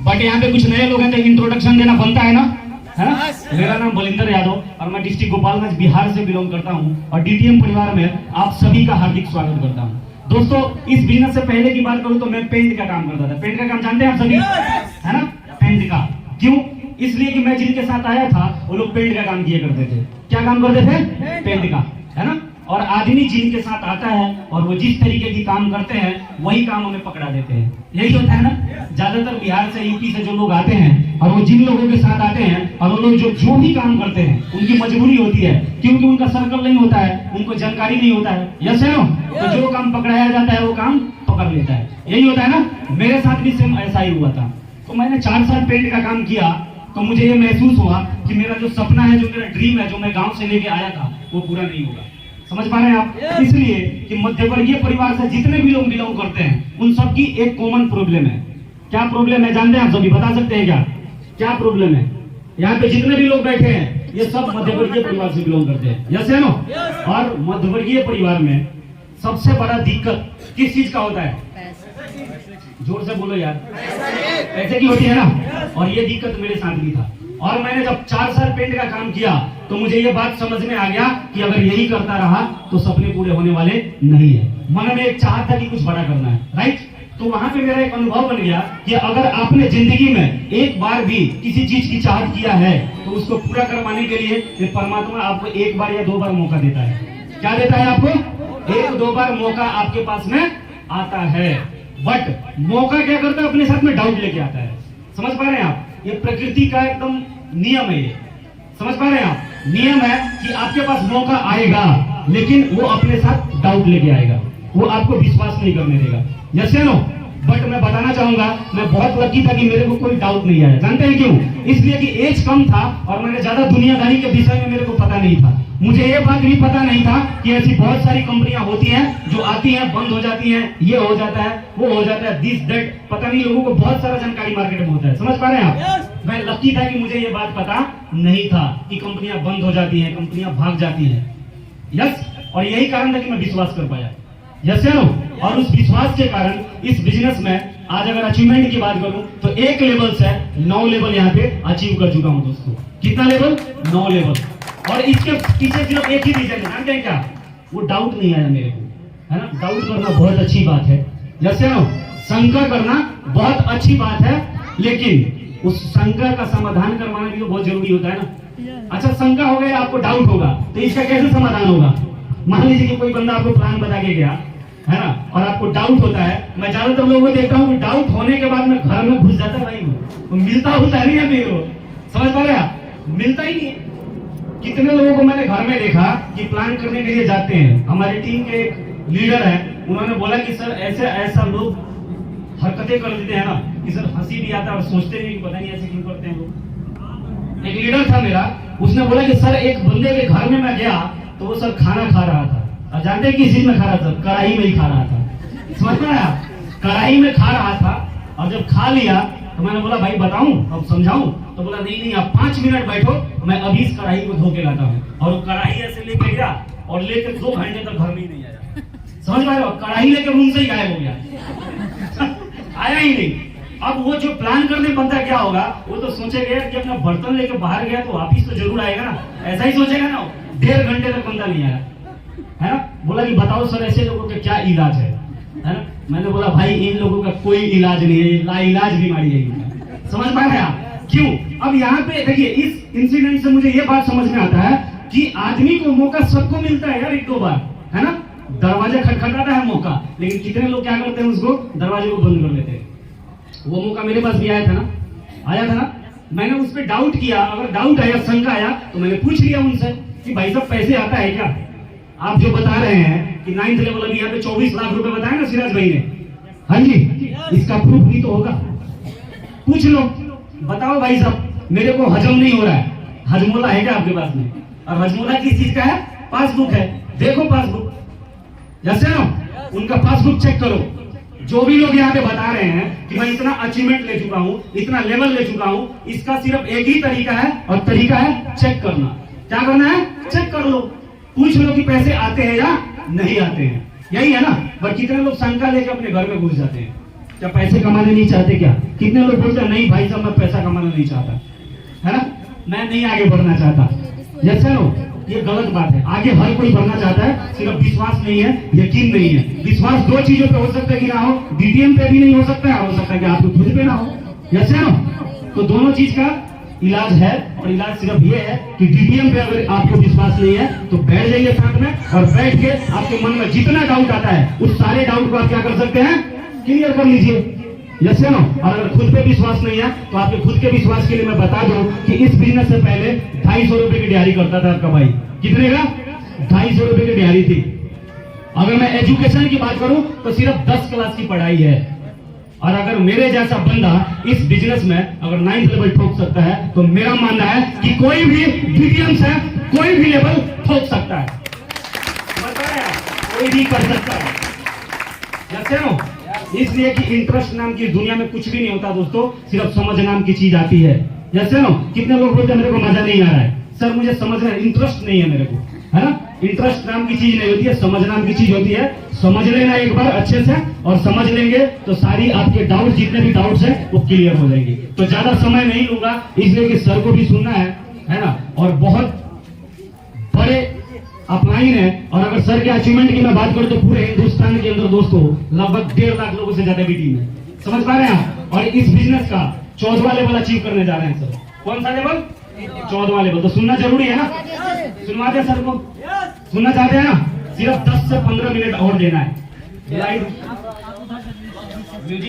But यहाँ पे कुछ नए लोग हैं तो इंट्रोडक्शन देना बनता है ना, है ना। मेरा नाम बलिंदर यादव और मैं डिस्ट्रिक्ट गोपालगंज बिहार से बिलोंग करता हूँ और डीटीएम परिवार में आप सभी का हार्दिक स्वागत करता हूँ। दोस्तों, इस बिजनेस से पहले की बात करूँ तो मैं पेंट का काम करता था। पेंट का काम जानते हैं आप सभी, है ना। पेंट का क्यों, इसलिए कि मैं जिनके साथ आया था वो लोग पेंट का काम किया करते थे। क्या काम करते थे? पेंट का, है ना। और आदमी जिनके साथ आता है और वो जिस तरीके की काम करते हैं वही काम हमें पकड़ा देते हैं। यही होता है ना। ज्यादातर बिहार से, यूपी से जो लोग आते हैं और वो जिन लोगों के साथ आते हैं और वो लोग जो भी काम करते हैं उनकी मजबूरी होती है, क्योंकि उनका सर्कल नहीं होता है, उनको जानकारी नहीं होता है। यस है नो। तो जो काम पकड़ाया जाता है वो काम पकड़ लेता है। यही होता है ना। मेरे साथ भी सेम ऐसा ही हुआ था। तो मैंने 4 साल पेंट का काम किया तो मुझे ये महसूस हुआ कि मेरा जो सपना है, जो मेरा ड्रीम है, जो मैं गांव से लेके आया था वो पूरा नहीं होगा। समझ पा रहे हैं आप? इसलिए कि मध्य वर्गीय परिवार से जितने भी लोग बिलोंग करते हैं उन सबकी एक कॉमन प्रॉब्लम है। क्या प्रॉब्लम है जानते हैं आप सभी? बता सकते हैं क्या क्या प्रॉब्लम है? यहाँ पे जितने भी लोग बैठे हैं ये सब मध्य वर्गीय परिवार से बिलोंग करते हैं। यस है नो। और मध्य वर्गीय परिवार में सबसे बड़ा दिक्कत किस चीज का होता है? जोर से बोलो यार। पैसे की होती है ना। और ये दिक्कत मेरे साथ भी था। और मैंने जब 4 साल पेंट का काम किया तो मुझे ये बात समझ में आ गया कि अगर यही करता रहा तो सपने पूरे होने वाले नहीं है। मन में एक चाहत था कि कुछ बड़ा करना है, राइट। तो वहां पे मेरा एक अनुभव बन गया कि अगर आपने जिंदगी में एक बार भी किसी चीज की चाहत किया है तो उसको पूरा करवाने के लिए परमात्मा आपको 1 बार या 2 बार मौका देता है। क्या देता है आपको? 1-2 बार मौका आपके पास में आता है। बट मौका क्या करता है? अपने साथ में डाउट लेके आता है। समझ पा रहे हैं आप? ये प्रकृति का एकदम नियम है। ये समझ पा रहे हैं आप? नियम है कि आपके पास मौका आएगा लेकिन वो अपने साथ डाउट लेके आएगा, वो आपको विश्वास नहीं करने देगा। यस या नो। बट मैं बताना चाहूंगा मैं बहुत लकी था कि मेरे को कोई डाउट नहीं आया। जानते हैं क्यों? इसलिए कि एज कम था और मैंने ज्यादा दुनियादारी के विषय में मेरे को पता नहीं था। मुझे ये बात भी पता नहीं था कि ऐसी बहुत सारी कंपनियां होती हैं जो आती हैं, बंद हो जाती हैं, ये हो जाता है, वो हो जाता है, दिस दैट, पता नहीं। लोगों को बहुत सारा जानकारी मार्केट में होता है। समझ पा रहे हैं आप? मैं लकी था कि मुझे ये बात पता नहीं था कि कंपनियां बंद हो जाती हैं, कंपनियां भाग जाती हैं। यस। और यही कारण था कि मैं विश्वास कर पाया। यस या नो। और उस विश्वास के कारण इस बिजनेस में आज अगर अचीवमेंट की बात करूं तो 1 लेवल से 9 लेवल यहाँ पे अचीव कर चुका हूं दोस्तों। कितना लेवल? 9 लेवल। और इसके पीछे सिर्फ एक ही रीजन है, जानते हैं क्या? वो डाउट नहीं आया मेरे को, है ना। डाउट करना बहुत अच्छी बात है। जैसे ना शंका करना बहुत अच्छी बात है, लेकिन उस शंका का समाधान करवाना भी तो बहुत जरूरी होता है ना। अच्छा, शंका हो गया, आपको डाउट होगा तो इसका कैसे समाधान होगा? मान लीजिए कि कोई बंदा आपको प्लान बता के गया, है ना, और आपको डाउट होता है। मैं ज्यादातर लोगों को देखता हूँ कि डाउट होने के बाद में घर में घुस जाता है भाई, वो मिलता होता नहीं है मेरे को। समझ पा रहे आप? मिलता ही नहीं है। कितने लोगों को मैंने घर में देखा कि प्लान करने के लिए जाते हैं। हमारी टीम के एक लीडर है, उन्होंने बोला कि सर ऐसे ऐसा लोग हरकतें कर देते हैं ना कि सर हंसी भी आता है और सोचते नहीं कि पता नहीं ऐसे क्यों करते हैं लोग। एक लीडर था मेरा, उसने बोला कि सर एक बंदे के घर में मैं गया तो वो सर खाना खा रहा था। और जानते हैं किस चीज में खा रहा था? कढ़ाई में ही खा रहा था। समझ में आया? कढ़ाई में खा रहा था। और जब खा लिया तो मैंने बोला भाई बताऊं, अब समझाऊं? तो बोला नहीं नहीं, आप 5 मिनट बैठो, मैं अभी इस कढ़ाई को धो के लाता हूँ। और वो कढ़ाई ऐसे लेके गया और लेकर 2 घंटे तक घर में ही नहीं आया। समझ पा रहे हो? कढ़ाई लेकर रूम से ही गायब हो गया। आया ही नहीं। अब वो जो प्लान करने बनता क्या होगा, वो तो सोचेगा कि अपना बर्तन लेकर बाहर गया तो वापिस तो जरूर आएगा ना, ऐसा ही सोचेगा ना। 1.5 घंटे तक बंदा नहीं आया, है ना। बोला कि बताओ सर ऐसे लोगों का क्या इलाज है ना। मैंने बोला भाई इन लोगों का कोई इलाज नहीं है, लाइलाज बीमारी है इनका। समझ पा रहे हैं आप? क्यों? अब यहाँ पे देखिए, इस इंसिडेंट से मुझे ये बात समझ में आता है कि आदमी को मौका सबको मिलता है यार, 1-2 बार, है ना। दरवाजा खटखटाता है मौका, लेकिन कितने लोग क्या करते हैं? उसको दरवाजे को बंद कर देते हैं। वो मौका मेरे पास भी आया था ना। मैंने उस पर डाउट किया। अगर डाउट आया, शंका आया तो मैंने पूछ लिया उनसे कि भाई साहब पैसे आता है क्या? आप जो बता रहे हैं कि 9th लेवल अभी यहाँ पे 24 लाख रुपए बताया ना सिराज भाई ने, हाँ जी, इसका प्रूफ भी तो होगा। पूछ लो, बताओ भाई साहब मेरे को हजम नहीं हो रहा है। हजमोला है क्या आपके पास में? और हजमोला किस चीज का है? पासबुक है। देखो पासबुक, जैसे ना उनका पासबुक चेक करो। जो भी लोग यहाँ पे बता रहे हैं कि मैं इतना अचीवमेंट ले चुका हूँ, इतना लेवल ले चुका हूँ, इसका सिर्फ एक ही तरीका है, और तरीका है चेक करना। क्या करना है? चेक कर लो, पूछ लो कि पैसे आते हैं या नहीं आते हैं। यही है ना। पर कितने लोग शंका लेके अपने घर में घुस जाते हैं। क्या पैसे कमाने नहीं चाहते क्या? कितने लोग बोलते हैं नहीं भाई साहब मैं पैसा कमाना नहीं चाहता, है ना, मैं नहीं आगे बढ़ना चाहता। जैसे नो ये गलत बात है। आगे हर कोई बढ़ना चाहता है, सिर्फ विश्वास नहीं है, यकीन नहीं है। विश्वास दो चीजों पे हो सकता है कि ना हो, डीटीएम पे भी नहीं हो सकता है, हो सकता है कि आपको खुद पे ना हो। जैसे नो तो दोनों चीज का इलाज है, और इलाज सिर्फ ये है कि डीटीएम पे अगर आपको विश्वास नहीं है तो बैठ जाइए साथ में, और बैठ के आपके मन में जितना डाउट आता है उस सारे डाउट को आप क्या कर सकते हैं, क्लियर कर लीजिए। जैसे ना, और अगर खुद पे विश्वास नहीं है तो आपके खुद के विश्वास के लिए मैं बता दूं कि इस बिजनेस से पहले 250 रुपए की दिहाड़ी करता था आपका भाई। कितने का? 250 रुपए की दिहाड़ी थी। अगर मैं एजुकेशन की बात करूं तो सिर्फ 10 क्लास की पढ़ाई है, और अगर मेरे जैसा बंदा इस बिजनेस में अगर 9th लेवल ठोक सकता है तो मेरा मानना है कि कोई भी डीटीएम से कोई भी लेवल ठोक सकता है। कोई भी कर सकता है। जैसे ना, इसलिए कि इंटरेस्ट नाम की दुनिया में कुछ भी नहीं होता दोस्तों, सिर्फ समझ नाम की चीज आती है। जैसे ना, कितने लोग बोलते हैं मेरे को मजा नहीं आ रहा है सर, मुझे समझना इंटरेस्ट नहीं है मेरे को, है ना। इंटरेस्ट नाम की चीज नहीं होती है, समझ नाम की चीज होती है। समझ लेना एक बार अच्छे से, और समझ लेंगे तो सारी आपके डाउट जितने भी डाउट्स है वो क्लियर हो जाएंगे। तो ज्यादा समय नहीं लूंगा, इसलिए कि सर को भी सुनना है ना, और बहुत बड़े अपलाइन है। और अगर सर के अचीवमेंट की मैं बात करूं तो पूरे हिंदुस्तान के अंदर दोस्तों लगभग 1.5 लाख लोगों से ज्यादा की टीम है, समझ पा रहे हैं आप। और इस बिजनेस का 14वां लेवल अचीव करने जा रहे हैं सर। कौन सा लेवल? 14वां लेवल। तो सुनना जरूरी है ना, सुनवा दे सर को, सुनना चाहते हैं ना। सिर्फ 10 से 15 मिनट और देना है, लाइव